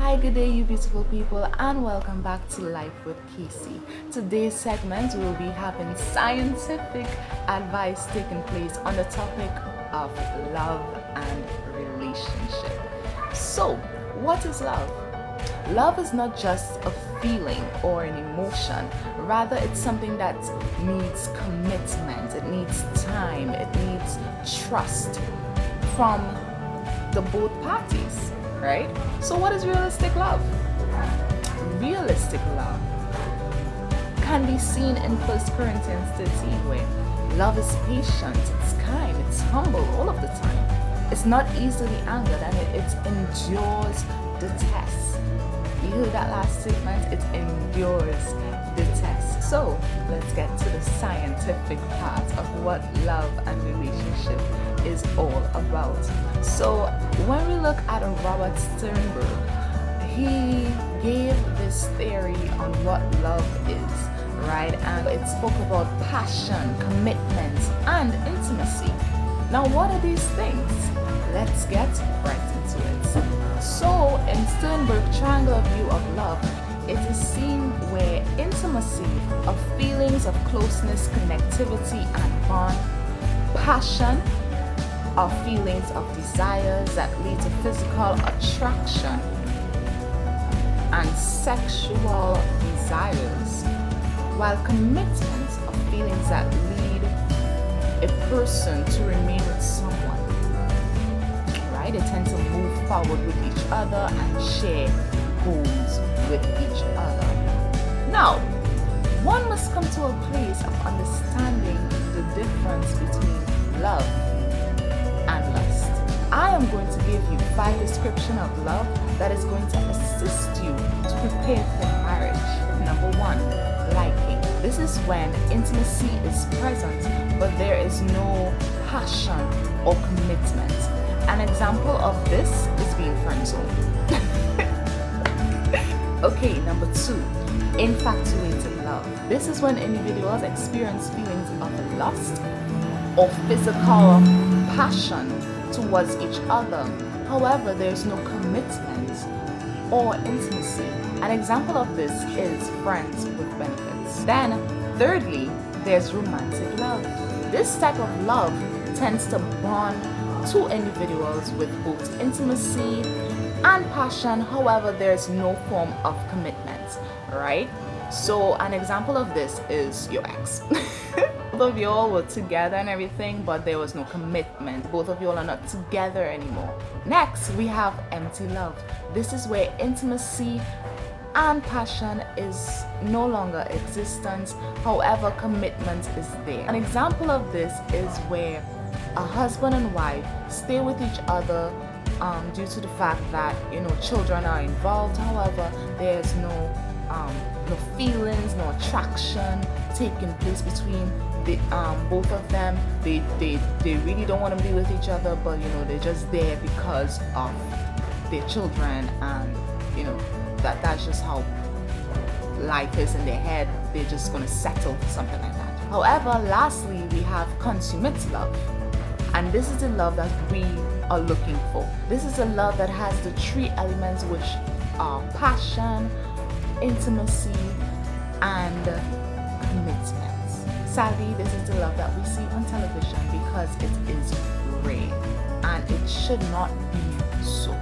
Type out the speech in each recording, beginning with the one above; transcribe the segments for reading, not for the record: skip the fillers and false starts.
Hi, good day, you beautiful people, and welcome back to Life with Casey. Today's segment will be having scientific advice taking place on the topic of love and relationship. So, what is love? Love is not just a feeling or an emotion, rather, it's something that needs commitment, it needs time, it needs trust from the both parties, right? So, what is realistic love? Realistic love can be seen in 1 Corinthians 13, where love is patient, it's kind, it's humble all of the time. It's not easily angered and it endures the test. You heard that last statement? It endures the test. So let's get to the scientific part of what love and relationship is all about. So when we look at Robert Sternberg, he gave this theory on what love is, right? And it spoke about passion, commitment, and intimacy. Now, what are these things? Let's get right into it. So, in Sternberg's triangular view of love, it is seen where intimacy of feelings of closeness, connectivity, and bond, passion of feelings of desires that lead to physical attraction, and sexual desires, while commitment of feelings that lead a person to remain with someone. Right? They tend to move forward with each other and share goals with each other. Now, one must come to a place of understanding the difference between love and lust. I am going to give you 5 descriptions of love that is going to assist you to prepare for marriage. Number 1, liking. This is when intimacy is present, but there is no passion or commitment. An example of this is being friend-zoned. Okay, number 2, infatuated love. This is when individuals experience feelings of lust or physical passion towards each other. However, there is no commitment or intimacy. An example of this is friends with benefits. Then, thirdly, there's romantic love. This type of love tends to bond two individuals with both intimacy and passion. However, there's no form of commitment, right? So an example of this is your ex. Both of y'all were together and everything, but there was no commitment. Both of y'all are not together anymore. Next, we have empty love. This is where intimacy and passion is no longer existent. However, commitment is there. An example of this is where a husband and wife stay with each other due to the fact that children are involved. However, there's no feelings, no attraction taking place between both of them. They really don't want to be with each other, but they're just there because of their children, and that's just how life is in their head. They're just going to settle for something like that. However, lastly, we have consummate love. And this is the love that we are looking for. This is a love that has the 3 elements, which are passion, intimacy, and commitment. Sadly, this is the love that we see on television because it is rare and it should not be so.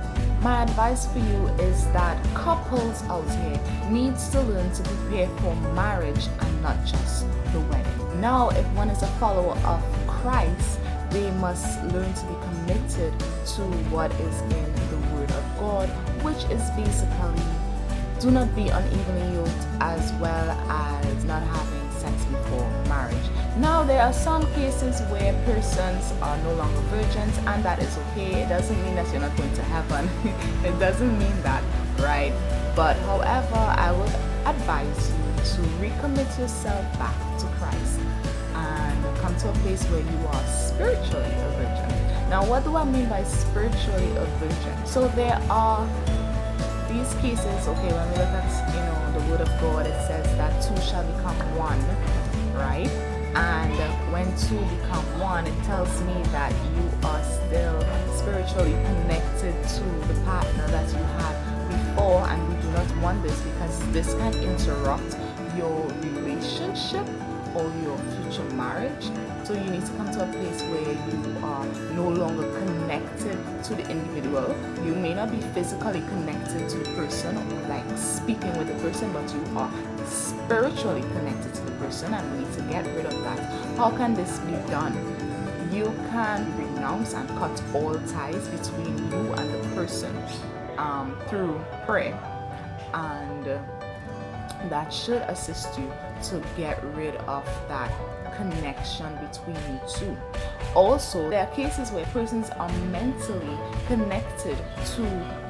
My advice for you is that couples out here needs to learn to prepare for marriage and not just the wedding. Now, if one is a follower of Christ, they must learn to be committed to what is in the Word of God, which is basically do not be unevenly yoked, as well as not having sex before marriage. Now, there are some cases where persons are no longer virgins, and that is okay. It doesn't mean that you're not going to heaven. It doesn't mean that, right? But however, I would advise you to recommit yourself back to Christ and come to a place where you are spiritually a virgin. Now, what do I mean by spiritually a virgin? So there are these cases, okay, when we look at the Word of God, it says that 2 shall become 1, right? And when 2 become 1, it tells me that you are still spiritually connected to the partner that you had before, on this because this can interrupt your relationship or your future marriage. So you need to come to a place where you are no longer connected to the individual. You may not be physically connected to the person or like speaking with the person, but you are spiritually connected to the person, and we need to get rid of that. How can this be done? You can renounce and cut all ties between you and the person through prayer, and that should assist you to get rid of that connection between you two. Also, there are cases where persons are mentally connected to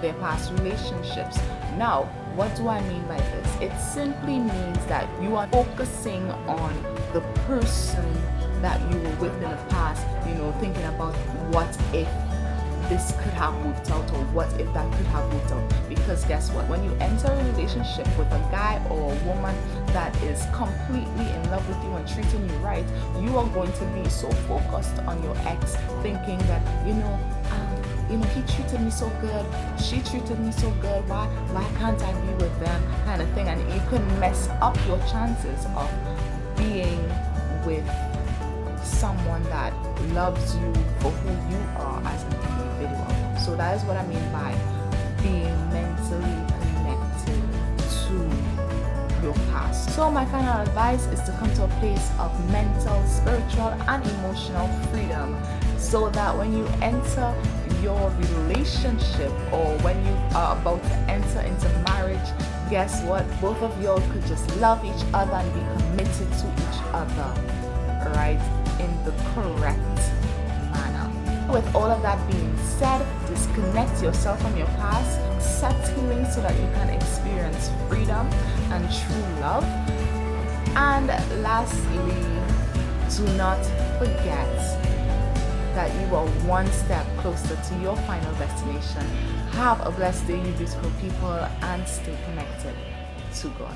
their past relationships. Now, what do I mean by this? It simply means that you are focusing on the person that you were with in the past, thinking about what if this could have worked out, or what if that could have worked out. Because guess what? When you enter a relationship with a guy or a woman that is completely in love with you and treating you right, you are going to be so focused on your ex, thinking that he treated me so good, she treated me so good, why can't I be with them, kind of thing. And you can mess up your chances of being with someone that loves you for who you are as an individual. So that is what I mean by being mentally connected to your past. So my final advice is to come to a place of mental, spiritual, and emotional freedom, so that when you enter your relationship or when you are about to enter into marriage, guess what? Both of y'all could just love each other and be committed to each other, right? In the correct manner. With all of that being said, disconnect yourself from your past, accept healing so that you can experience freedom and true love. And lastly, do not forget that you are one step closer to your final destination. Have a blessed day, you beautiful people, and stay connected to God.